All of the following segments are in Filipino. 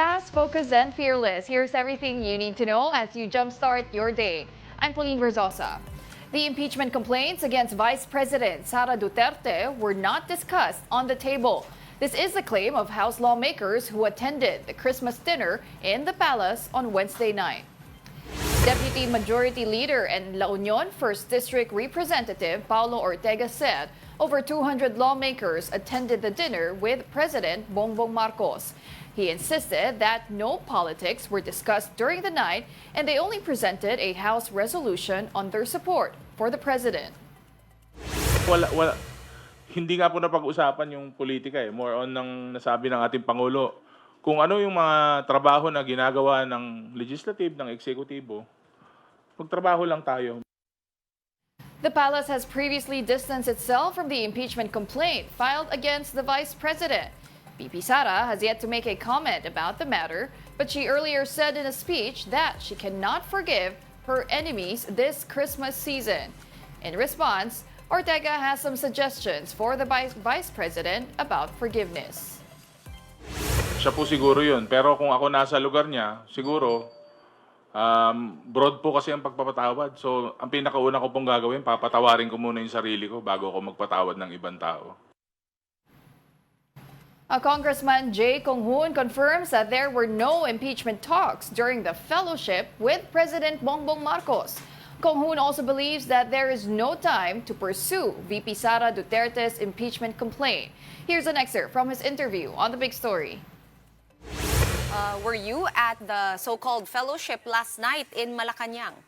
Fast, focused, and fearless. Here's everything you need to know as you jumpstart your day. I'm Pauline Verzosa. The impeachment complaints against Vice President Sara Duterte were not discussed on the table. This is the claim of House lawmakers who attended the Christmas dinner in the palace on Wednesday night. Deputy Majority Leader and La Union 1st District Representative Paulo Ortega said over 200 lawmakers attended the dinner with President Bongbong Marcos. He insisted that no politics were discussed during the night and they only presented a House resolution on their support for the President. Wala. Hindi nga po napag-usapan yung politika eh. More on ng nasabi ng ating Pangulo. Kung ano yung mga trabaho na ginagawa ng legislative, ng eksekutibo, magtrabaho lang tayo. The palace has previously distanced itself from the impeachment complaint filed against the Vice President. VP Sara has yet to make a comment about the matter, but she earlier said in a speech that she cannot forgive her enemies this Christmas season. In response, Ortega has some suggestions for the Vice President about forgiveness. Siya po siguro yun. Pero kung ako nasa lugar niya, siguro, broad po kasi ang pagpapatawad. So, ang pinakauna ko pong gagawin, papatawarin ko muna yung sarili ko bago ako magpatawad ng ibang tao. Congressman Jay Kong-hoon confirms that there were no impeachment talks during the fellowship with President Bongbong Marcos. Kong-hoon also believes that there is no time to pursue VP Sara Duterte's impeachment complaint. Here's an excerpt from his interview on The Big Story. Were you at the so-called fellowship last night in Malacanang?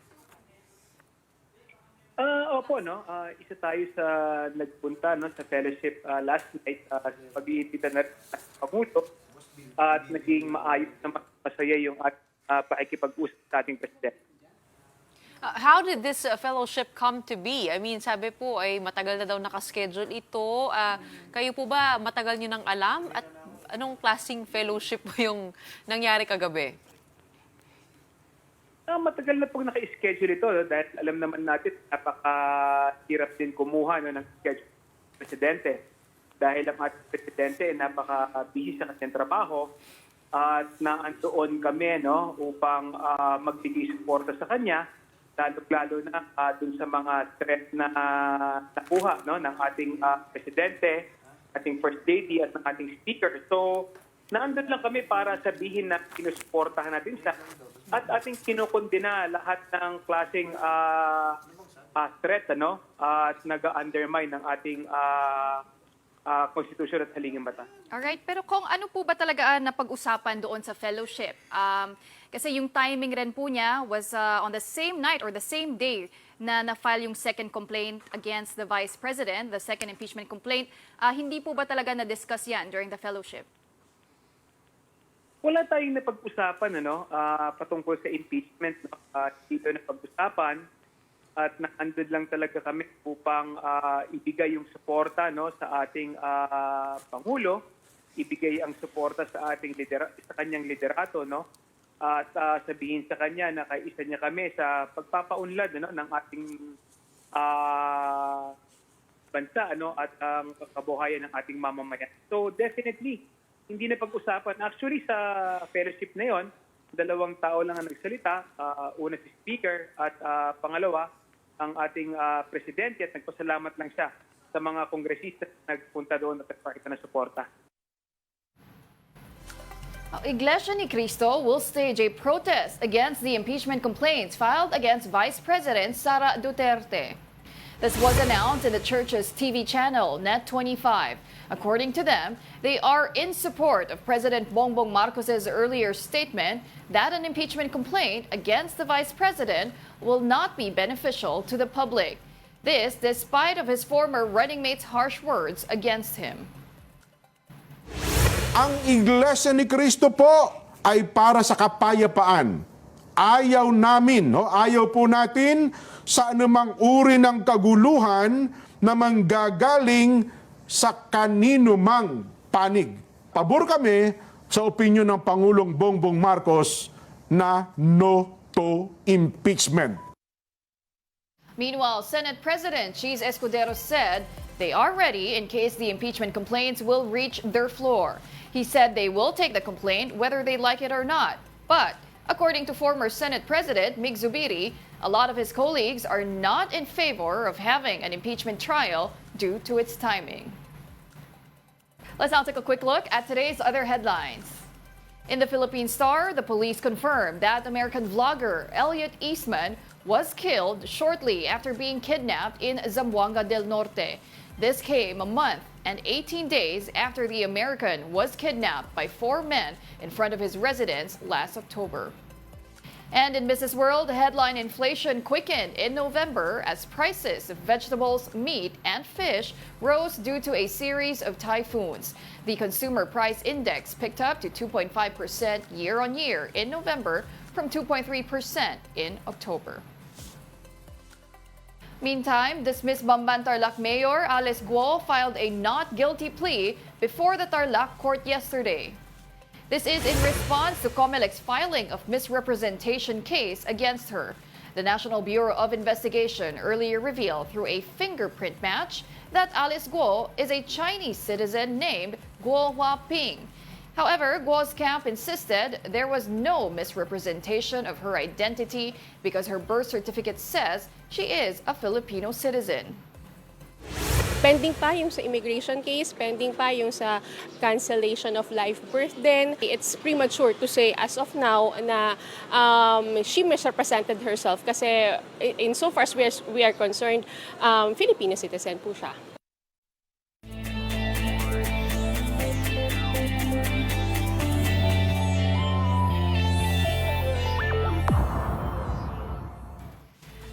Opo, no? Isa tayo sa nagpunta no, sa fellowship last night sa pag-iimbita na sa Pangulo at naging maayos na masaya yung pakikipag-usap sa ating Presidente. How did this fellowship come to be? I mean, sabi po ay matagal na daw nakaschedule ito. Kayo po ba matagal niyo nang alam? At anong klaseng fellowship po yung nangyari kagabi? Matagal na pong naka-schedule ito no? Dahil alam naman natin napaka-hirap din kumuha no, ng schedule ng Presidente. Dahil ang ating Presidente napaka-busy sa kanyang trabaho at naandoon kami no, upang magbigay suporta sa kanya. Lalo na dun sa mga threat na nakuha no, ng ating Presidente, ating First Lady at ng ating Speaker. So, naandun lang kami para sabihin na sinusuportahan natin siya at ating kinukundina lahat ng klaseng threat ano, at nag-undermine ng ating konstitusyon at halingin bata. Alright, pero kung ano po ba talaga napag-usapan doon sa fellowship? Kasi yung timing rin po niya was on the same night or the same day na na-file yung second complaint against the Vice President, the second impeachment complaint. Hindi po ba talaga na-discuss yan during the fellowship? Wala tayong napag-usapan ano, patungkol sa impeachment. No? Dito napag-usapan at naandun lang talaga kami upang ibigay yung suporta no, sa ating Pangulo, ibigay ang suporta sa ating sa kanyang liderato, no? At sabihin sa kanya na kaisa niya kami sa pagpapaunlad no, ng ating bansa ano, at ang kabuhayan ng ating mamamayan. So definitely, hindi na pag-usapan. Actually, sa fellowship na yon, dalawang tao lang ang nagsalita. Una si Speaker at pangalawa, ang ating Presidente at nagpasalamat lang siya sa mga kongresista na nagpunta doon at nagpakita ng suporta. Iglesia ni Cristo will stage a protest against the impeachment complaints filed against Vice President Sara Duterte. This was announced in the church's TV channel, Net25. According to them, they are in support of President Bongbong Marcos's earlier statement that an impeachment complaint against the Vice President will not be beneficial to the public. This despite of his former running mate's harsh words against him. Ang Iglesia ni Cristo po ay para sa kapayapaan. Ayaw namin, no? Ayaw po natin sa anumang uri ng kaguluhan na manggagaling sa kanino mang panig. Pabor kami sa opinyon ng Pangulong Bongbong Marcos na no to impeachment. Meanwhile, Senate President Cheese Escudero said they are ready in case the impeachment complaints will reach their floor. He said they will take the complaint whether they like it or not. But according to former Senate President Mig Zubiri, a lot of his colleagues are not in favor of having an impeachment trial due to its timing. Let's now take a quick look at today's other headlines. In the Philippine Star, the police confirmed that American vlogger Elliot Eastman was killed shortly after being kidnapped in Zamboanga del Norte. This came a month and 18 days after the American was kidnapped by 4 men in front of his residence last October. And in Business World, headline inflation quickened in November as prices of vegetables, meat, and fish rose due to a series of typhoons. The Consumer Price Index picked up to 2.5% year-on-year in November from 2.3% in October. Meantime, dismissed Bamban Tarlac Mayor Alice Guo filed a not guilty plea before the Tarlac court yesterday. This is in response to Comelec's filing of misrepresentation case against her. The National Bureau of Investigation earlier revealed through a fingerprint match that Alice Guo is a Chinese citizen named Guo Huaping. However, Guo's camp insisted there was no misrepresentation of her identity because her birth certificate says she is a Filipino citizen. Pending pa yung sa immigration case, pending pa yung sa cancellation of live birth din. It's premature to say as of now na she misrepresented herself kasi insofar as we are concerned, Filipino citizen po siya.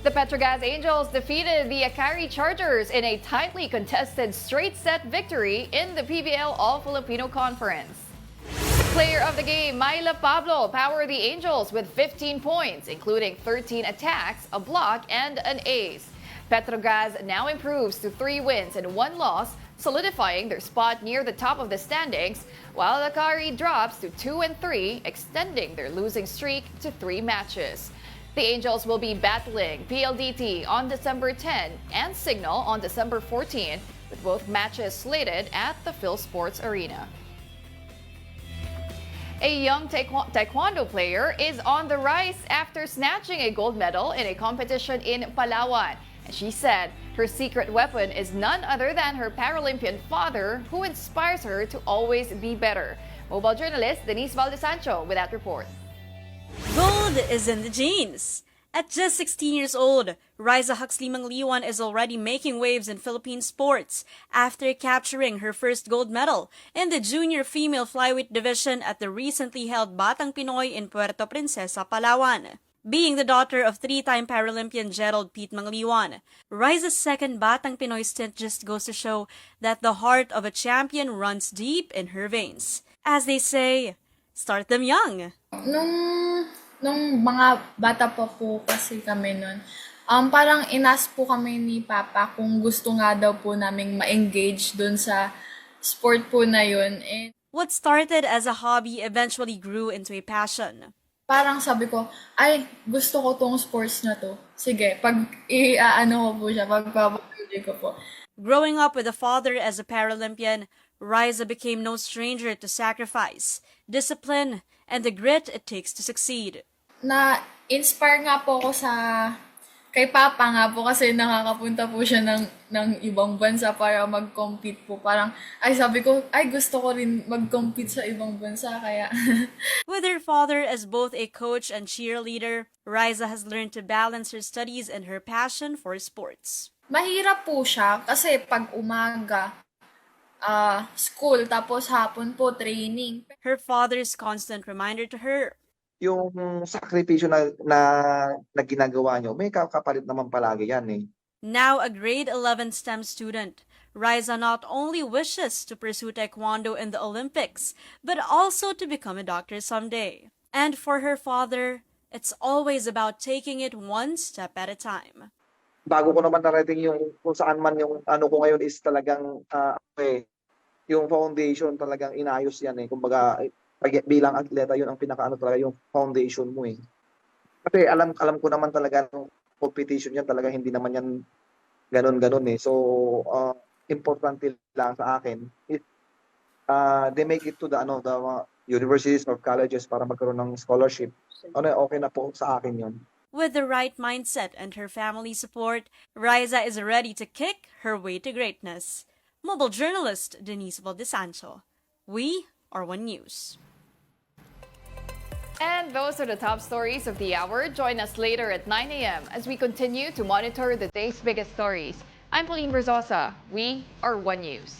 The Petrogas Angels defeated the Akari Chargers in a tightly contested straight-set victory in the PBL All-Filipino Conference. Player of the game, Myla Pablo, powered the Angels with 15 points, including 13 attacks, a block, and an ace. Petrogas now improves to 3 wins and 1 loss, solidifying their spot near the top of the standings, while Akari drops to 2 and 3, extending their losing streak to 3 matches. The Angels will be battling PLDT on December 10 and Signal on December 14, with both matches slated at the PhilSports Arena. A young taekwondo player is on the rise after snatching a gold medal in a competition in Palawan. And she said her secret weapon is none other than her Paralympian father, who inspires her to always be better. Mobile journalist Denise Valdesancho with that report. Gold is in the genes. At just 16 years old, Riza Huxley Mangliwan is already making waves in Philippine sports after capturing her first gold medal in the junior female flyweight division at the recently held Batang Pinoy in Puerto Princesa, Palawan. Being the daughter of 3-time Paralympian Gerald Pete Mangliwan, Riza's second Batang Pinoy stint just goes to show that the heart of a champion runs deep in her veins. As they say, start them young. Nung mga bata pa po kasi kami nun, parang inas po kami ni Papa kung gusto nga daw po naming ma-engage dun sa sport po na yun. And What started as a hobby eventually grew into a passion. parang sabi ko, ay, gusto ko tong sports na to. Sige, pag i-ano ko po siya, pagpapatuloy ko po. Growing up with a father as a Paralympian, Riza became no stranger to sacrifice, discipline, and the grit it takes to succeed. Na-inspire nga po ako kay Papa nga po kasi nakakapunta po siya ng ibang bansa para mag-compete po. Parang, sabi ko, gusto ko rin mag-compete sa ibang bansa, kaya... With her father as both a coach and cheerleader, Riza has learned to balance her studies and her passion for sports. Mahirap po siya kasi pag umaga, school, tapos hapon po, training. Her father's constant reminder to her, yung sakripisyo na ginagawa nyo, may kapalit naman palagi yan eh. now a grade 11 STEM student, Riza not only wishes to pursue taekwondo in the Olympics, but also to become a doctor someday. And for her father, it's always about taking it one step at a time. Bago ko naman narating yung kung saan man yung ano ko ngayon is talagang yung foundation talagang inayos yan eh. Kumbaga bilang atleta yun ang pinakaano talaga yung foundation mo eh. Kasi alam ko naman talaga ng competition yan talaga hindi naman yan ganon eh. So importante lang sa akin is they make it to the mga universities or colleges para magkaroon ng scholarship. Okay na po sa akin 'yon. With the right mindset and her family support, Riza is ready to kick her way to greatness. Mobile journalist Denise Valdesancho. We are One News. And those are the top stories of the hour. Join us later at 9 a.m. as we continue to monitor the day's biggest stories. I'm Pauline Verzosa. We are One News.